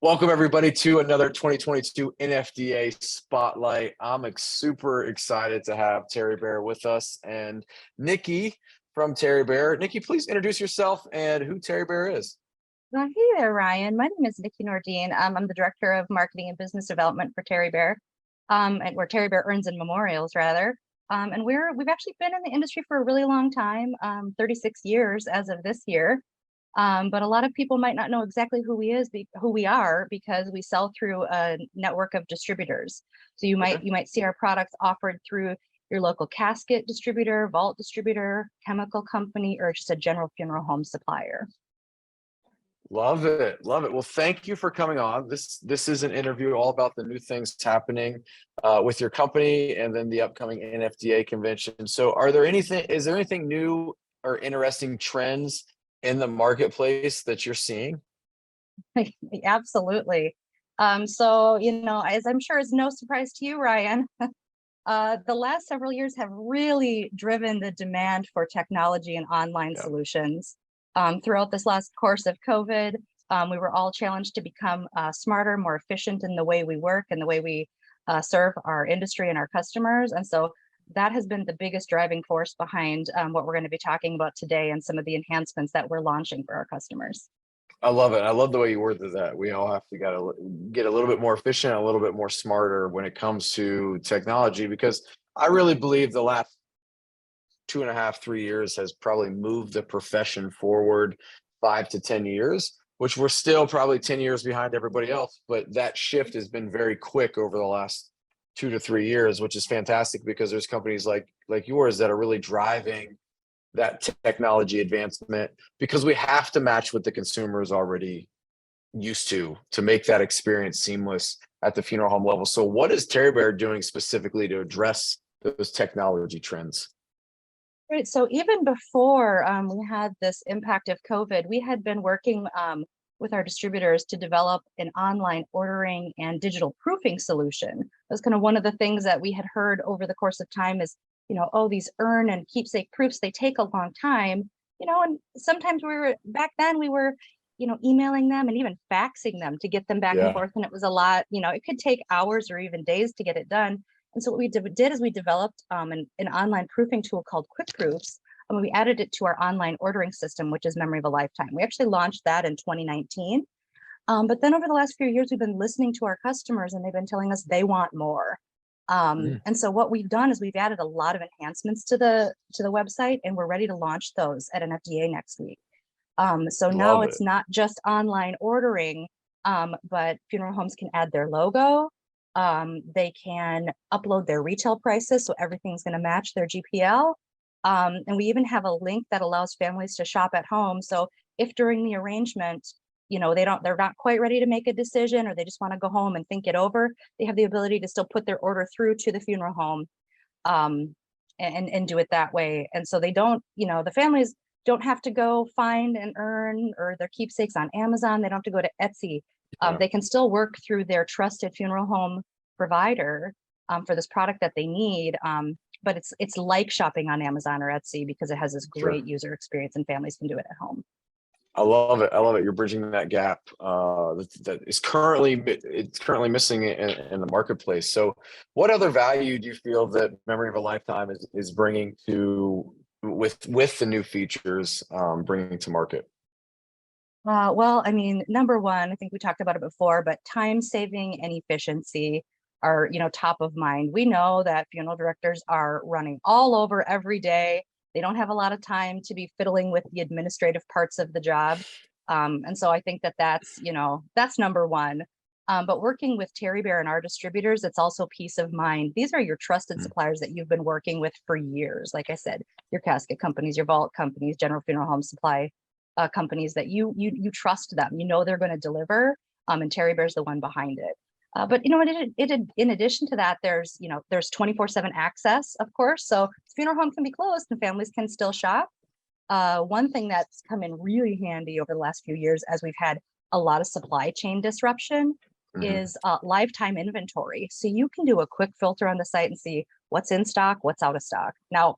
Welcome everybody to another 2022 NFDA Spotlight. I'm super excited to have Terrybear with us and Nikki from Terrybear. Nikki, please introduce yourself and who Terrybear is. Well, hey there, Ryan. My name is Nikki Nordine. I'm the Director of Marketing and Business Development for Terrybear, and we're Terrybear Urns and Memorials, rather. And we've actually been in the industry for a really long time, 36 years as of this year. But a lot of people might not know exactly who we are because we sell through a network of distributors. So you might see our products offered through your local casket distributor, vault distributor, chemical company, or just a general funeral home supplier. Love it. Love it. Well, thank you for coming on. This is an interview all about the new things happening with your company and then the upcoming NFDA convention. So is there anything new or interesting trends in the marketplace that you're seeing? Absolutely. So, as I'm sure is no surprise to you, Ryan, the last several years have really driven the demand for technology and online solutions. Throughout this last course of COVID, we were all challenged to become smarter, more efficient in the way we work and the way we serve our industry and our customers. And so that has been the biggest driving force behind what we're going to be talking about today and some of the enhancements that we're launching for our customers. I love it. I love the way you worded that. We all have to get a little bit more efficient, a little bit more smarter when it comes to technology, because I really believe the last 2.5, 3 years has probably moved the profession forward 5 to 10 years, which we're still probably 10 years behind everybody else. But that shift has been very quick over the last 2 to 3 years, which is fantastic because there's companies like yours that are really driving that technology advancement, because we have to match what the consumer is already used to make that experience seamless at the funeral home level. So what is Terrybear doing specifically to address those technology trends? Right. So even before we had this impact of COVID, we had been working with our distributors to develop an online ordering and digital proofing solution. That's kind of one of the things that we had heard over the course of time is, oh, these urn and keepsake proofs, they take a long time, and sometimes back then we were, emailing them and even faxing them to get them back and forth. And it was a lot, it could take hours or even days to get it done. And so what we did is we developed an online proofing tool called Quick Proofs. And we added it to our online ordering system, which is Memory of a Lifetime. We actually launched that in 2019. But then over the last few years, we've been listening to our customers and they've been telling us they want more. And so what we've done is we've added a lot of enhancements to the website, and we're ready to launch those at NFDA next week. So now it's not just online ordering, but funeral homes can add their logo. They can upload their retail prices, so everything's going to match their GPL. And we even have a link that allows families to shop at home. So if during the arrangement, they're not quite ready to make a decision, or they just want to go home and think it over, they have the ability to still put their order through to the funeral home, and do it that way. And so they don't, the families don't have to go find an urn or their keepsakes on Amazon. They don't have to go to Etsy. They can still work through their trusted funeral home provider for this product that they need. But it's like shopping on Amazon or Etsy because it has this great user experience and families can do it at home. I love it. I love it. You're bridging that gap that is currently missing in the marketplace. So what other value do you feel that Memory of a Lifetime is bringing to with the new features bringing to market? Well, I mean, number one, I think we talked about it before, but time saving and efficiency are, top of mind. We know that funeral directors are running all over every day. They don't have a lot of time to be fiddling with the administrative parts of the job. And so I think that's number one. But working with Terrybear and our distributors, it's also peace of mind. These are your trusted suppliers that you've been working with for years. Like I said, your casket companies, your vault companies, general funeral home supply companies that you trust them. They're going to deliver, and Terrybear's the one behind it. But in addition to that, there's 24/7 access, of course. So the funeral home can be closed and families can still shop. One thing that's come in really handy over the last few years, as we've had a lot of supply chain disruption, is lifetime inventory. So you can do a quick filter on the site and see what's in stock, what's out of stock. Now,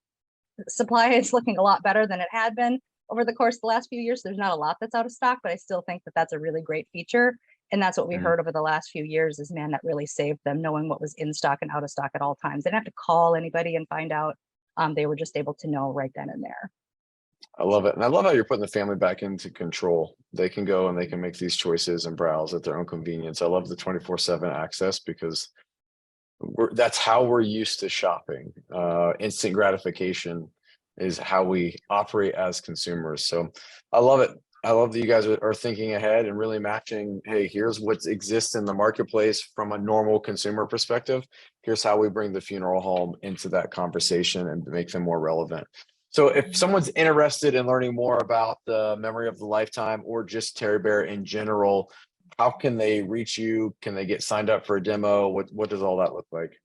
supply is looking a lot better than it had been over the course of the last few years. There's not a lot that's out of stock, but I still think that that's a really great feature. And that's what we Mhm. heard over the last few years is, man, that really saved them, knowing what was in stock and out of stock at all times. They didn't have to call anybody and find out. They were just able to know right then and there. I love it. And I love how you're putting the family back into control. They can go and they can make these choices and browse at their own convenience. I love the 24/7 access because that's how we're used to shopping. Instant gratification is how we operate as consumers. So I love it. I love that you guys are thinking ahead and really matching. Hey, here's what exists in the marketplace from a normal consumer perspective. Here's how we bring the funeral home into that conversation and make them more relevant. So if someone's interested in learning more about the memory of the lifetime or just Terrybear in general, how can they reach you? Can they get signed up for a demo? What does all that look like?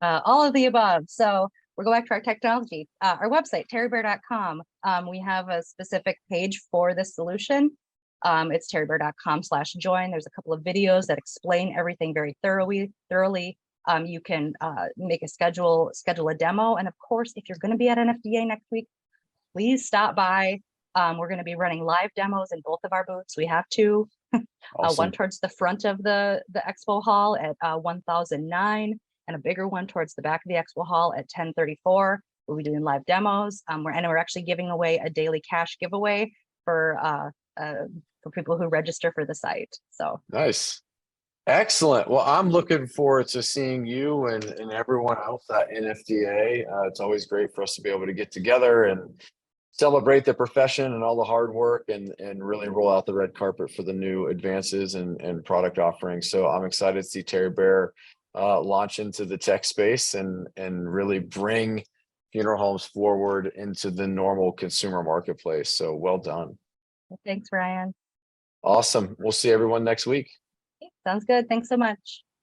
All of the above. So we'll go back to our technology. Our website, terrybear.com. We have a specific page for this solution. It's terrybear.com/join. There's a couple of videos that explain everything very thoroughly. You can make a schedule a demo. And of course, if you're going to be at NFDA next week, please stop by. We're going to be running live demos in both of our booths. We have two. One Awesome. towards the front of the expo hall at 1009, and a bigger one towards the back of the expo hall at 1034. We'll be doing live demos. We're actually giving away a daily cash giveaway for people who register for the site. So Nice. Excellent. Well, I'm looking forward to seeing you and everyone else at NFDA. It's always great for us to be able to get together and celebrate the profession and all the hard work and really roll out the red carpet for the new advances and product offerings. So I'm excited to see Terrybear launch into the tech space and really bring funeral homes forward into the normal consumer marketplace. So well done. thanks, Ryan. Awesome. We'll see everyone next week. Sounds good. Thanks so much.